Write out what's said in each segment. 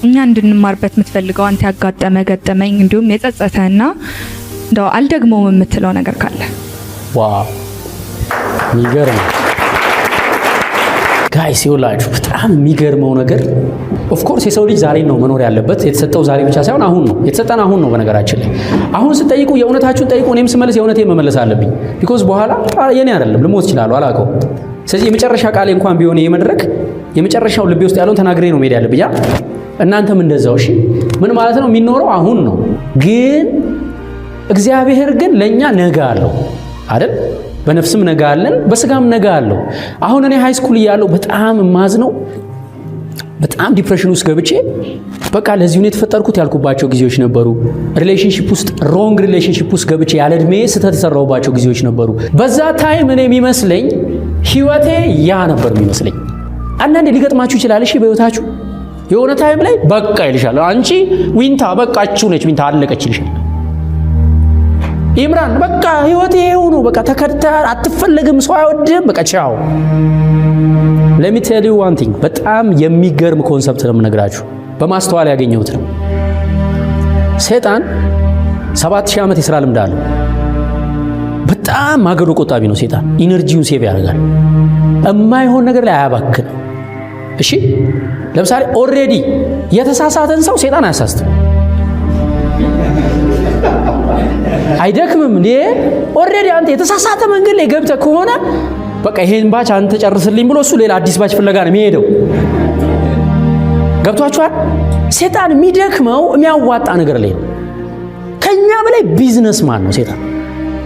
እኛ እንድንማርበት የምትፈልገው አንተ ያጋጠመ ገጠመኝ እንዲሁም የጸጸተና እንደው አልደግሞም የምትለው ነገር ካለ? ዋው የሚገርም ጋይስ ይውላችሁ በጣም የሚገርመው ነገር ኦፍ ኮርስ የሰው ልጅ ዛሬ ነው መኖር ያለበት። የተሰጠው ዛሬ ብቻ ሳይሆን አሁን ነው የተሰጠን፣ አሁን ነው። በነገራችን ላይ አሁን ስትጠይቁ የእውነታችሁን ጠይቁ። እኔም ስመለስ የእውነቴን መመለስ አለብኝ። ቢኮዝ በኋላ የኔ አይደለም ልሞት እችላለሁ፣ አላውቀው። ስለዚህ የመጨረሻ ቃሌ እንኳን ቢሆን የመድረክ የመጨረሻው ልቤ ውስጥ ያለውን ተናግሬ ነው መሄድ ያለብኝ። እናንተም እንደዛው። እሺ ምን ማለት ነው? የሚኖረው አሁን ነው፣ ግን እግዚአብሔር ግን ለኛ ነገ አለው አይደል? በነፍስም ነገ አለን፣ በስጋም ነገ አለው። አሁን እኔ ሃይ ስኩል እያለሁ በጣም ማዝነው በጣም ዲፕሬሽን ውስጥ ገብቼ በቃ ለዚህ ነው የተፈጠርኩት ያልኩባቸው ጊዜዎች ነበሩ። ሪሌሽንሺፕ ውስጥ ሮንግ ሪሌሽንሺፕ ውስጥ ገብቼ ያለ እድሜ ስህተት የሰራሁባቸው ጊዜዎች ነበሩ። በዛ ታይም እኔ የሚመስለኝ ህይወቴ ያ ነበር የሚመስለኝ። አንዳንዴ ሊገጥማችሁ ይችላል። እሺ በህይወታችሁ የሆነ ታይም ላይ በቃ ይልሻል። አንቺ ዊንታ በቃችሁ ነች፣ ዊንታ አለቀች ይልሻል። ኢምራን በቃ ህይወቴ ይሄው ነው፣ በቃ ተከድታ አትፈልግም፣ ሰው አይወድም፣ በቃ ቻው። let me tell you one thing በጣም የሚገርም ኮንሰፕት ነው የምነግራችሁ፣ በማስተዋል ያገኘሁት ነው። ሰይጣን 7000 ዓመት የሥራ ልምድ አለው። በጣም ማገዶ ቆጣቢ ነው ሰይጣን። ኢነርጂውን ሴቭ ያደርጋል፣ የማይሆን ነገር ላይ አያባክንም። እሺ ለምሳሌ ኦሬዲ የተሳሳተን ሰው ሰይጣን አያሳስትም፣ አይደክምም። ኦሬዲ አንተ የተሳሳተ መንገድ ላይ ገብተህ ከሆነ በቃ ይሄን ባች አንተ ጨርስልኝ ብሎ እሱ ሌላ አዲስ ባች ፍለጋ ነው የሚሄደው። ገብቷችኋል? ሰይጣን የሚደክመው የሚያዋጣ ነገር ላይ ነው። ከኛ በላይ ቢዝነስማን ነው ሰይጣን።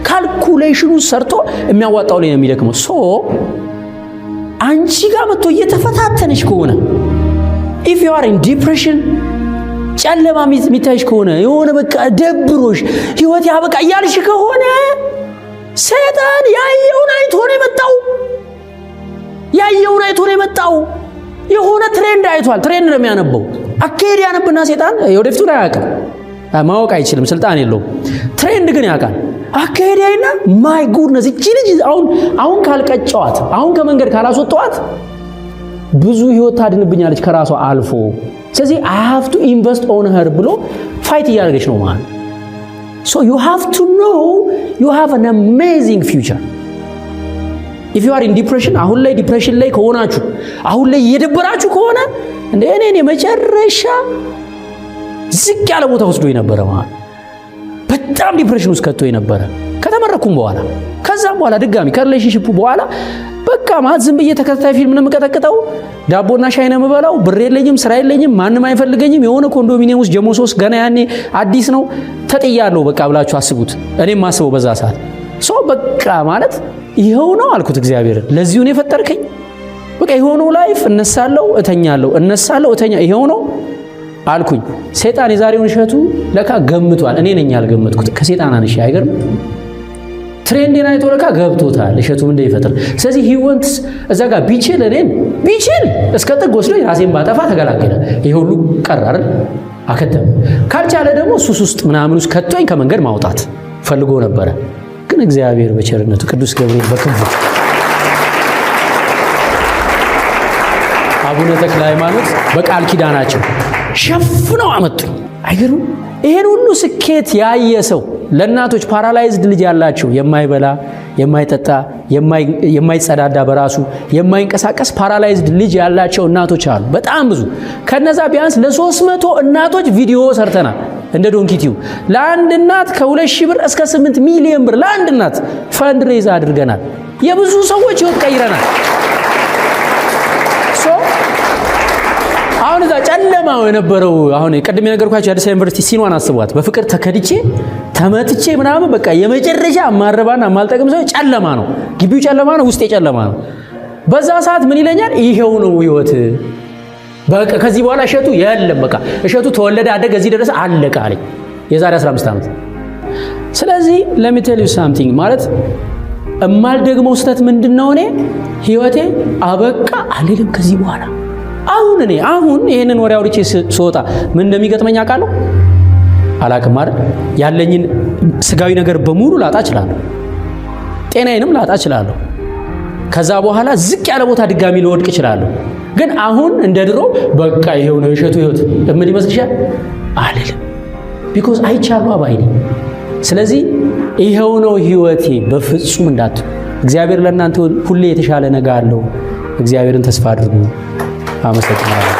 ካልኩሌሽኑ ሰርቶ የሚያዋጣው ላይ ነው የሚደክመው። ሶ አንቺ ጋር መጥቶ እየተፈታተነሽ ከሆነ if you are in depression ጨለማ የሚታይሽ ከሆነ የሆነ በቃ ደብሮሽ ህይወት ያበቃ እያልሽ ከሆነ ሰይጣን ያየውን አይቶ ነው የመጣው። ያየውን አይቶ ነው የመጣው። የሆነ ትሬንድ አይቷል። ትሬንድ ነው የሚያነበው። አካሄድ ያነብና ሰይጣን ወደፊቱን አያውቅም፣ ማወቅ አይችልም፣ ስልጣን የለውም። ትሬንድ ግን ያውቃል። አካሄድ ያይና ማይ ጉድነስ እቺ ልጅ አሁን ካልቀጨዋት፣ አሁን ከመንገድ ካላስወጣዋት ብዙ ህይወት ታድንብኛለች ከራሷ አልፎ። ስለዚህ I have to invest on her ብሎ ፋይት እያደረገች ነው ማለት። So you have to know you have an amazing future. If you are in depression, አሁን ላይ ዲፕሬሽን ላይ ከሆናችሁ፣ አሁን ላይ እየደበራችሁ ከሆነ እንደ እኔ መጨረሻ ዝቅ ያለ ቦታ ወስዶ የነበረ ማለት በጣም ዲፕሬሽን ውስጥ ከቶ የነበረ ከተመረኩም በኋላ ከዛም በኋላ ድጋሚ ከሪሌሽንሺፑ በኋላ በቃ ማለት ዝም ብዬ ተከታታይ ፊልም ነው የምቀጠቅጠው፣ ዳቦና ሻይ ነው የምበላው፣ ብር የለኝም፣ ስራ የለኝም፣ ማንም አይፈልገኝም፣ የሆነ ኮንዶሚኒየም ውስጥ ጀሞ 3 ገና ያኔ አዲስ ነው ተጥያለሁ በቃ ብላችሁ አስቡት። እኔም ማስበው በዛ ሰዓት በቃ ማለት ይሄው ነው አልኩት እግዚአብሔር፣ ለዚሁ ነው የፈጠርከኝ። በቃ ይሄው ነው ላይፍ፣ እነሳለሁ እተኛለሁ፣ እነሳለሁ እተኛ፣ ይሄው ነው አልኩኝ። ሰይጣን የዛሬውን እሸቱ ለካ ገምቷል። እኔ ነኝ ያልገመትኩት፣ ከሰይጣን አንሽ አይገርም። ትሬንድን አይቶ ለካ ገብቶታል እሸቱ ምን እንደሚፈጥር። ስለዚህ he wants እዛ ጋር ቢችል እኔን ቢችል እስከ ጥግ ወስዶ ራሴን ባጠፋ ተገላገለ። ይሄ ሁሉ ቀራር አከተም። ካልቻለ ደግሞ ሱስ ውስጥ ምናምን ውስጥ ከቶኝ ከመንገድ ማውጣት ፈልጎ ነበረ። ግን እግዚአብሔር በቸርነቱ ቅዱስ ገብርኤል በክንፉ አቡነ ተክለ ሃይማኖት በቃል ኪዳናቸው ሸፍነው አመጡ። አይገርም? ይሄን ሁሉ ስኬት ያየ ሰው ለእናቶች ፓራላይዝድ ልጅ ያላቸው የማይበላ የማይጠጣ የማይጸዳዳ በራሱ የማይንቀሳቀስ ፓራላይዝድ ልጅ ያላቸው እናቶች አሉ፣ በጣም ብዙ። ከነዛ ቢያንስ ለ300 እናቶች ቪዲዮ ሰርተናል እንደ ዶንኪቲው። ለአንድ እናት ከ2,000 ብር እስከ 8 ሚሊዮን ብር ለአንድ እናት ፈንድሬዝ አድርገናል። የብዙ ሰዎች ህይወት ቀይረናል። አሁን እዛ ጨለማው የነበረው አሁን ቀድሜ ነገርኳችሁ የአዲስ ዩኒቨርሲቲ ሲኗን አስቧት። በፍቅር ተከድቼ ተመትቼ ምናምን በቃ የመጨረሻ ማረባና ማልጠቅም ሰው ጨለማ ነው፣ ግቢው ጨለማ ነው፣ ውስጤ ጨለማ ነው። በዛ ሰዓት ምን ይለኛል? ይሄው ነው ህይወት፣ በቃ ከዚህ በኋላ እሸቱ የለም፣ በቃ እሸቱ ተወለደ አደገ እዚህ ድረስ አለቀ አለኝ የዛሬ 15 ዓመት። ስለዚህ let me tell you something ማለት እማልደግመው ስህተት ምንድነው? እኔ ህይወቴ አበቃ አልልም ከዚህ በኋላ። አሁን ይሄንን ወሬ አውርቼ ስወጣ ምን እንደሚገጥመኝ አውቃለሁ? አላውቅም አይደል? ያለኝን ስጋዊ ነገር በሙሉ ላጣ እችላለሁ፣ ጤናዬንም ላጣ እችላለሁ። ከዛ በኋላ ዝቅ ያለ ቦታ ድጋሚ ልወድቅ እችላለሁ። ግን አሁን እንደ ድሮ በቃ ይሄው ነው የእሸቱ ህይወት ምን ይመስልሻል አልልም። ቢኮዝ አይቻለሁ ባይኔ። ስለዚህ ይሄው ነው ህይወቴ በፍጹም እንዳትሉ። እግዚአብሔር ለእናንተ ሁሌ የተሻለ ነገር አለው። እግዚአብሔርን ተስፋ አድርጉ። አመሰግናለሁ።